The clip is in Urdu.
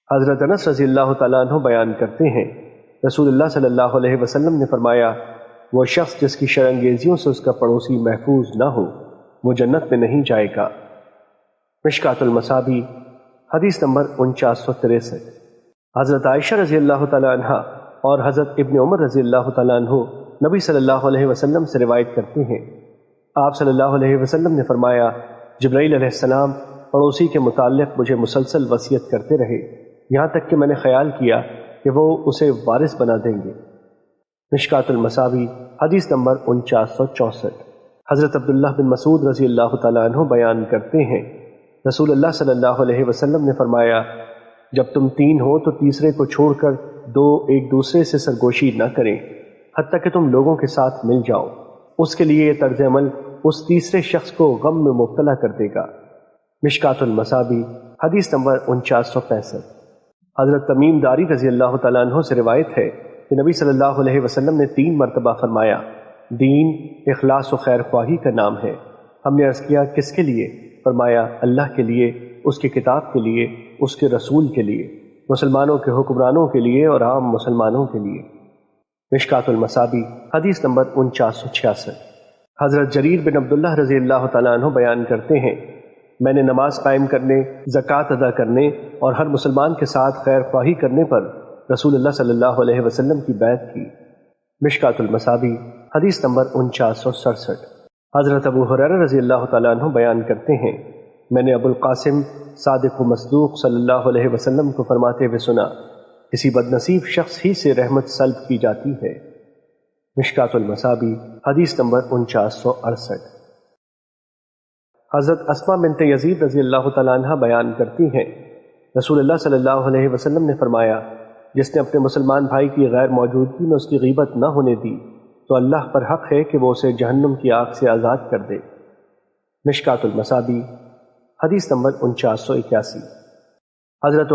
حضرت انس رضی اللہ تعالیٰ عنہ بیان کرتے ہیں، رسول اللہ صلی اللہ علیہ وسلم نے فرمایا، وہ شخص جس کی شرانگیزیوں سے اس کا پڑوسی محفوظ نہ ہو وہ جنت میں نہیں جائے گا۔ مشکوٰۃ المصابیح حدیث نمبر 4963۔ حضرت عائشہ رضی اللہ تعالیٰ عنہ اور حضرت ابن عمر رضی اللہ تعالیٰ عنہ نبی صلی اللہ علیہ وسلم سے روایت کرتے ہیں، آپ صلی اللہ علیہ وسلم نے فرمایا، جبرائیل علیہ السلام پڑوسی کے متعلق مجھے مسلسل وصیت کرتے رہے یہاں تک کہ میں نے خیال کیا کہ وہ اسے وارث بنا دیں گے۔ مشکوٰۃ المصابیح حدیث نمبر 4964۔ حضرت عبداللہ بن مسعود رضی اللہ تعالیٰ عنہ بیان کرتے ہیں، رسول اللہ صلی اللہ علیہ وسلم نے فرمایا، جب تم تین ہو تو تیسرے کو چھوڑ کر دو ایک دوسرے سے سرگوشی نہ کریں حتیٰ کہ تم لوگوں کے ساتھ مل جاؤ، اس کے لیے یہ طرز عمل اس تیسرے شخص کو غم میں مبتلا کر دے گا۔ مشکوٰۃ المصابیح حدیث نمبر 4965۔ حضرت تمیم داری رضی اللہ تعالیٰ عنہ سے روایت ہے کہ نبی صلی اللہ علیہ وسلم نے 3 مرتبہ فرمایا، دین اخلاص و خیر خواہی کا نام ہے۔ ہم نے عرض کیا، کس کے لیے؟ فرمایا، اللہ کے لیے، اس کی کتاب کے لیے، اس کے رسول کے لیے، مسلمانوں کے حکمرانوں کے لیے اور عام مسلمانوں کے لیے۔ مشکوٰۃ المصابیح حدیث نمبر 4966۔ حضرت جریر بن عبداللہ رضی اللہ تعالیٰ عنہ بیان کرتے ہیں، میں نے نماز قائم کرنے، زکوٰۃ ادا کرنے اور ہر مسلمان کے ساتھ خیر خواہی کرنے پر رسول اللہ صلی اللہ علیہ وسلم کی بیعت کی۔ مشکوٰۃ المصابیح حدیث نمبر 4967۔ حضرت ابو ہریرہ رضی اللہ تعالیٰ عنہ بیان کرتے ہیں، میں نے ابو القاسم صادق و مصدوق صلی اللہ علیہ وسلم کو فرماتے ہوئے سنا، کسی بد نصیب شخص ہی سے رحمت سلب کی جاتی ہے۔ مشکوٰۃ المصابیح حدیث نمبر 4968۔ حضرت اسماء بنت یزید رضی اللہ تعالیٰ عنہ بیان کرتی ہیں، رسول اللہ صلی اللہ علیہ وسلم نے فرمایا، جس نے اپنے مسلمان بھائی کی غیر موجودگی میں اس کی غیبت نہ ہونے دی تو اللہ پر حق ہے کہ وہ اسے جہنم کی آگ سے آزاد کر دے۔ مشکوٰۃ المصابیح حدیث نمبر 4981۔ حضرت